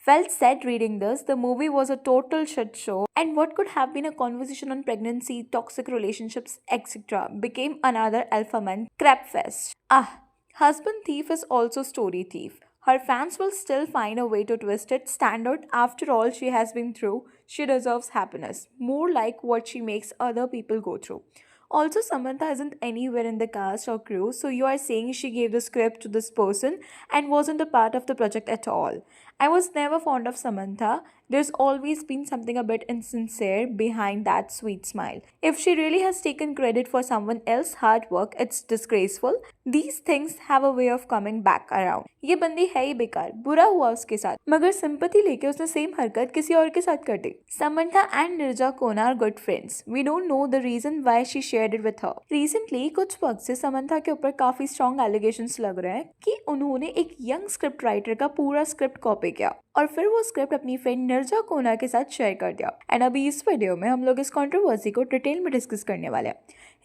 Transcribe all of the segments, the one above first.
Felt sad reading this. The movie was a total shit show, and what could have been a conversation on pregnancy, toxic relationships, etc., became another alpha man crap fest. Husband thief is also story thief. Her fans will still find a way to twist it. Standard, after all she has been through, she deserves happiness. More like what she makes other people go through. Also, Samantha isn't anywhere in the cast or crew, so you are saying she gave the script to this person and wasn't a part of the project at all. I was never fond of Samantha. There's always been something a bit insincere behind that sweet smile. If she really has taken credit for someone else's hard work, it's disgraceful. These things have a way of coming back around. ये बंदी है ही बेकार, बुरा हुआ उसके साथ, मगर sympathy लेके उसने सेम हरकत किसी और के साथ कर दी. Samantha and Nirja Kona are good friends. We don't know the reason why she shared it with her. Recently, कुछ वक्त से समंथा के ऊपर काफी स्ट्रॉन्ग एलिगेशंस लग रहे हैं कि उन्होंने एक यंग स्क्रिप्ट राइटर का पूरा स्क्रिप्ट कॉपी किया और फिर वो स्क्रिप्ट अपनी फ्रेंड निर्जा कोना के साथ शेयर कर दिया. एंड अभी इस वीडियो में हम लोग इस कंट्रोवर्सी को डिटेल में डिस्कस करने वाले हैं.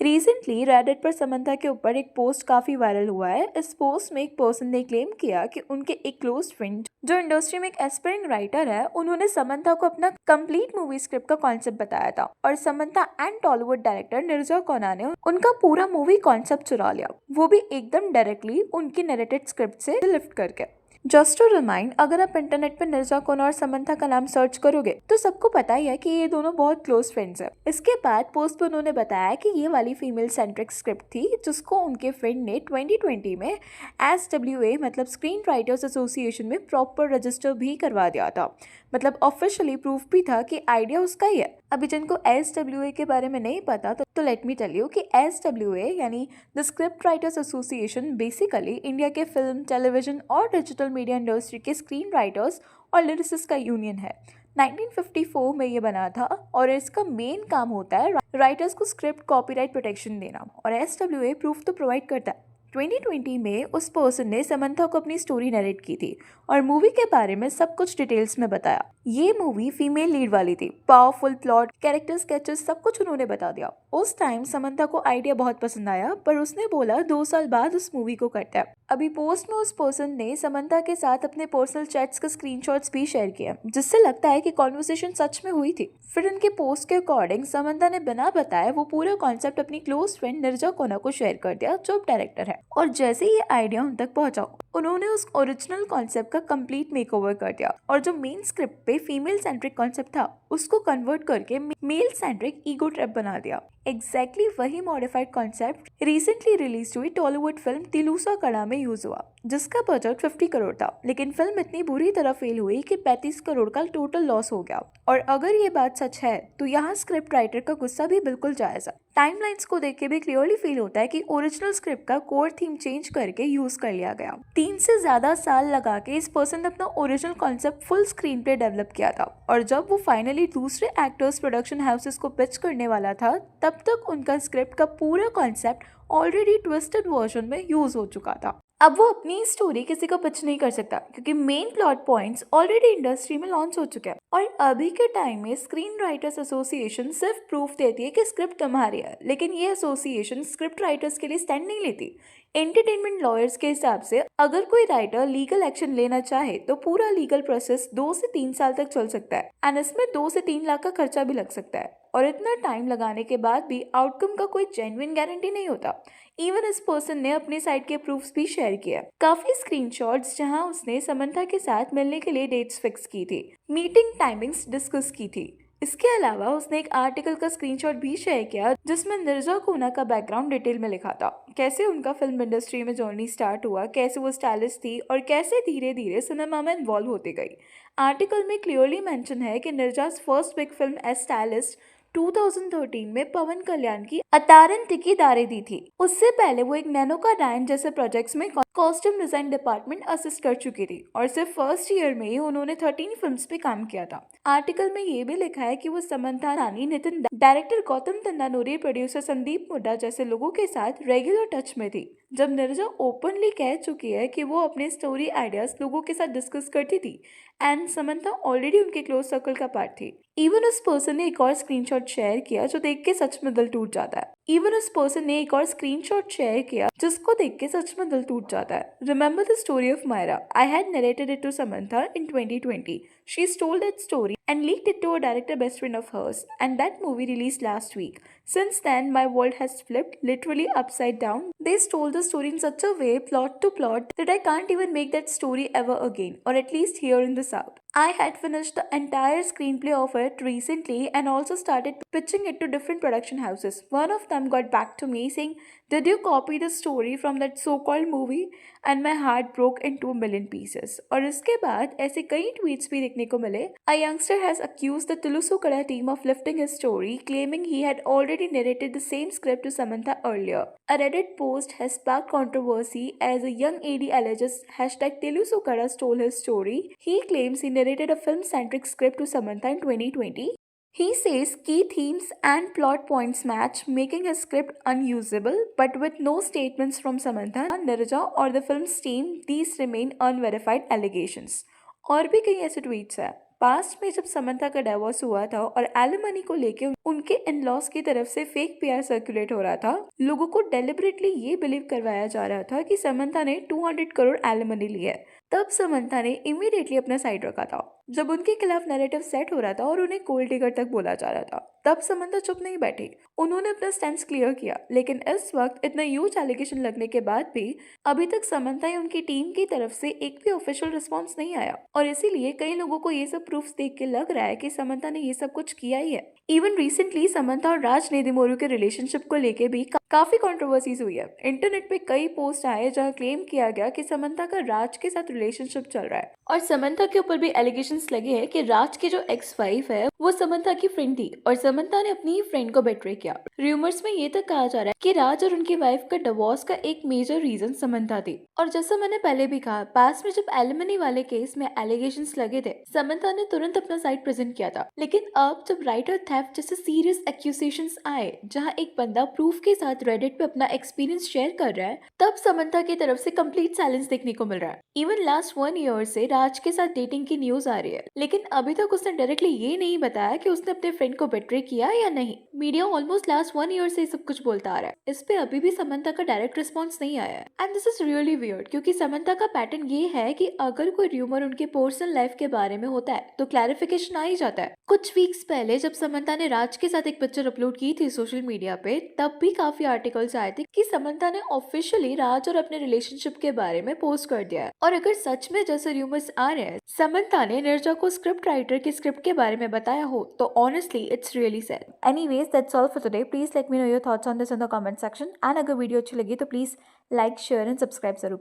रिसेंटली रेडिट पर समंथा के ऊपर एक पोस्ट काफी वायरल हुआ है. इस पोस्ट में एक पर्सन ने क्लेम किया कि उनके एक क्लोज फ्रेंड जो इंडस्ट्री में एक एस्पायरिंग राइटर है, उन्होंने समंथा को अपना कंप्लीट मूवी स्क्रिप्ट का कॉन्सेप्ट बताया था और Samantha and Tollywood director Nirja कोना ने उनका पूरा मूवी कॉन्सेप्ट चुरा लिया, वो भी एकदम डायरेक्टली उनकी नरेटेड स्क्रिप्ट से लिफ्ट करके. जस्ट टू रिमाइंड, अगर आप इंटरनेट पर निर्जा कोना और समंथा का नाम सर्च करोगे तो सबको पता ही है कि ये दोनों बहुत क्लोज फ्रेंड्स हैं. इसके बाद पोस्ट पर उन्होंने बताया कि ये वाली फीमेल सेंट्रिक स्क्रिप्ट थी जिसको उनके फ्रेंड ने 2020 में SWA मतलब स्क्रीन राइटर्स एसोसिएशन में प्रॉपर रजिस्टर भी करवा दिया था. मतलब ऑफिशियली प्रूफ भी था कि आइडिया उसका ही है. अभी जिनको SWA के बारे में नहीं पता तो लेट मी टेल यू कि SWA यानी the script writers association basically India के फिल्म, टेलीविजन और डिजिटल मीडिया इंडस्ट्री के स्क्रीन राइटर्स और लिरिसिस्ट का यूनियन है. 1954 में ये बना था और इसका मेन काम होता है राइटर्स को स्क्रिप्ट कॉपीराइट प्रोटेक्शन देना और SWA प्रूफ तो प्रोवाइड करता है. 2020 में उस पर्सन ने समंथा को अपनी स्टोरी नरेट की थी और मूवी के बारे में सब कुछ डिटेल्स में बताया. ये मूवी फीमेल लीड वाली थी. पावरफुल प्लॉट, कैरेक्टर स्केचेस सब कुछ उन्होंने बता दिया. उस टाइम समंथा को आइडिया बहुत पसंद आया पर उसने बोला 2 साल बाद उस मूवी को करता है. अभी पोस्ट में उस पर्सन ने समंथा के साथ अपने पर्सनल चैट्स के स्क्रीनशॉट्स भी शेयर किए जिससे लगता है कि कॉन्वर्सेशन सच में हुई थी. फिर उनके पोस्ट के अकॉर्डिंग समंथा ने बिना बताए वो पूरा कॉन्सेप्ट अपनी क्लोज फ्रेंड निर्जा कोना को शेयर कर दिया जो डायरेक्टर है. और जैसे ये आइडिया उन तक पहुंचा उन्होंने उस ओरिजिनल कॉन्सेप्ट का कंप्लीट मेकओवर कर दिया और जो मेन स्क्रिप्ट पे फीमेल सेंट्रिक कॉन्सेप्ट था उसको कन्वर्ट करके मेल सेंट्रिक ईगो ट्रैप बना दिया. एग्जैक्टली वही मॉडिफाइड कॉन्सेप्ट रिसेंटली रिलीज हुई टॉलीवुड फिल्म तिलूसा कड़ा में यूज हुआ जिसका बजट 50 करोड़ था, लेकिन फिल्म इतनी बुरी तरह फेल हुई कि 35 करोड़ का टोटल लॉस हो गया. और अगर ये बात सच है तो यहाँ स्क्रिप्ट राइटर का गुस्सा भी बिल्कुल जायज है. टाइमलाइंस को देख के भी क्लियरली फील होता है कि ओरिजिनल स्क्रिप्ट का कोर थीम चेंज करके यूज कर लिया गया. 3 से ज्यादा साल लगा के इस पर्सन ने अपना ओरिजिनल कॉन्सेप्ट फुल स्क्रीन पे डेवलप किया था और जब वो फाइनली दूसरे एक्टर्स प्रोडक्शन हाउसेस को पिच करने वाला था तब तक उनका स्क्रिप्ट का पूरा कॉन्सेप्ट ऑलरेडी ट्विस्टेड वर्जन में यूज हो चुका था. अब वो अपनी स्टोरी किसी को पिच नहीं कर सकता क्योंकि main plot points already industry में लॉन्च हो चुके हैं. और अभी के टाइम में स्क्रीन राइटर्स एसोसिएशन सिर्फ प्रूफ देती है कि स्क्रिप्ट तुम्हारी है, लेकिन ये एसोसिएशन स्क्रिप्ट राइटर्स के लिए स्टैंड नहीं लेती. एंटरटेनमेंट लॉयर्स के हिसाब से अगर कोई राइटर लीगल एक्शन लेना चाहे तो पूरा लीगल प्रोसेस 2 से 3 साल तक चल सकता है एंड इसमें 2 से 3 लाख का खर्चा भी लग सकता है. और इतना टाइम लगाने के बाद भी आउटकम का कोई जेन्युइन गारंटी नहीं होता. इवन इस पर्सन ने अपने साइड के प्रूफ्स भी शेयर किया. काफी स्क्रीनशॉट्स जहां उसने समंथा के साथ मिलने के लिए डेट्स फिक्स की थी, मीटिंग टाइमिंग्स डिस्कस की थी. इसके अलावा उसने एक आर्टिकल का स्क्रीनशॉट भी शेयर किया जिसमें निर्जा कोना का बैकग्राउंड डिटेल में लिखा था. कैसे उनका फिल्म इंडस्ट्री में जर्नी स्टार्ट हुआ, कैसे वो स्टाइलिस्ट थी और कैसे धीरे धीरे सिनेमा में इन्वॉल्व होती गई. आर्टिकल में क्लियरली मेंशन है कि Nirja's first big film as stylist 2013 में पवन कल्याण की अतारन टिकी दारे दी थी. उससे पहले वो एक नैनो का डायन जैसे प्रोजेक्ट्स में कॉस्ट्यूम डिजाइन डिपार्टमेंट असिस्ट कर चुकी थी और सिर्फ फर्स्ट ईयर में ही उन्होंने 13 फिल्म्स पे काम किया था. आर्टिकल में ये भी लिखा है कि वो समंथा, नानी, नितिन, डायरेक्टर गौतम तन्नानूरी, प्रोड्यूसर संदीप मुड्डा जैसे लोगों के साथ रेगुलर टच में थी. जब निर्जा ओपनली कह चुकी है कि वो अपने स्टोरी आइडियाज लोगों के साथ डिस्कस करती थी एंड समंथा ऑलरेडी उनके क्लोज सर्कल का पार्ट थी. इवन उस पर्सन ने एक और स्क्रीनशॉट शेयर किया जो देख के सच में दिल टूट जाता है. इवन उस पर्सन ने एक और स्क्रीनशॉट शेयर किया जिसको देख के सच में दिल टूट जाता है. Remember the story of Myra? I had narrated it to Samantha in 2020. She stole that story and leaked it to a director best friend of hers, and that movie released last week. Since then, my world has flipped literally upside down. They stole the story in such a way, plot to plot, that I can't even make that story ever again, or at least here in the South. I had finished the entire screenplay of it recently and also started pitching it to different production houses. One of them got back to me saying, "Did you copy the story from that so-called movie?" And my heart broke into a million pieces. और इसके बाद ऐसे कई tweets भी देखने को मिले. A youngster has accused the Tulusukada team of lifting his story, claiming he had already narrated the same script to Samantha earlier. A Reddit post has sparked controversy as a young AD alleges #Telusukada stole his story. He claims he narrated a film-centric script to Samantha in 2020. He says key themes and plot points match, making his script unusable, but with no statements from Samantha, Nirja, or the film's team, these remain unverified allegations. और भी कई ऐसे tweets हैं. Past में जब Samantha का divorce हुआ था और एलिमनी को लेके उनके इन लॉस की तरफ से फेक पीआर सर्कुलेट हो रहा था, लोगों को डेलिबरेटली ये बिलीव करवाया जा रहा था कि समंथा ने 200 करोड़ एलिमनी ली है. तब समंथा ने इमीडिएटली अपना साइड रखा था. जब उनके खिलाफ नैरेटिव सेट हो रहा था और उन्हें गोल्ड डिगर तक बोला जा रहा था, तब समंथा चुप नहीं बैठी. उन्होंने अपना स्टैंड क्लियर किया. लेकिन इस वक्त इतना ह्यूज एलिगेशन लगने के बाद भी अभी तक समंथा या उनकी टीम की तरफ से एक भी ऑफिशियल रिस्पॉन्स नहीं आया, और इसीलिए कई लोगों को ये सब प्रूफ्स देख के लग रहा है कि समंथा ने ये सब कुछ किया ही है. इवन रिसेंटली समंथा और राज नेदुमुरु के रिलेशनशिप को लेके भी काफी कंट्रोवर्सीज हुई है. इंटरनेट पे कई पोस्ट आए जहाँ क्लेम किया गया कि समंथा का राज के साथ रिलेशनशिप चल रहा है, और समंथा के ऊपर भी एलिगेशंस लगे हैं कि राज की जो एक्स वाइफ है वो समंथा की फ्रेंड थी और समंथा ने अपनी ही फ्रेंड को बेट्रे किया. रूमर्स में ये तक कहा जा रहा है कि राज और उनकी वाइफ का डिवोर्स का एक मेजर रीजन समंथा थी. और जैसा मैंने पहले भी कहा, पास में जब एलिमनी वाले केस में एलिगेशंस लगे थे, समंथा ने तुरंत अपना साइड प्रेजेंट किया था. लेकिन अब जब राइटर थेफ्ट जैसे सीरियस एक्यूजेशंस आए जहाँ एक बंदा प्रूफ के साथ रेडिट पे अपना एक्सपीरियंस शेयर कर रहा है, तब समंथा की तरफ से कंप्लीट साइलेंस देखने को मिल रहा है. इवन लास्ट 1 ईयर से राज के साथ डेटिंग की न्यूज आ रही है, लेकिन अभी तक उसने डायरेक्टली ये नहीं बताया कि उसने अपने फ्रेंड को बेट्रे किया या नहीं. मीडिया ऑलमोस्ट लास्ट 1 ईयर से सब कुछ बोलता आ रहा है. इस पे अभी भी समंथा का डायरेक्ट रिस्पॉन्स नहीं आया है. And this is really weird, क्योंकि समंथा का पैटर्न ये है कि अगर कोई र्यूमर उनके पर्सनल लाइफ के बारे में होता है तो क्लैरिफिकेशन आ ही जाता है. कुछ वीक्स पहले जब समंथा ने राज के साथ एक पिक्चर अपलोड की थी सोशल मीडिया पे, तब भी काफी आर्टिकल्स आए थे कि समंथा ने ऑफिशियली राज और अपने रिलेशनशिप के बारे में पोस्ट कर दिया है. और अगर सच में जैसे र्यूमर्स आ रहे हैं समंथा ने निर्जा को स्क्रिप्ट राइटर की स्क्रिप्ट के बारे में बताया हो, तो honestly it's really sad. Anyways, that's all for today. Please let me know your thoughts on this in the comment section. And अगर वीडियो अच्छी लगी तो please like, share and subscribe जरूर करें.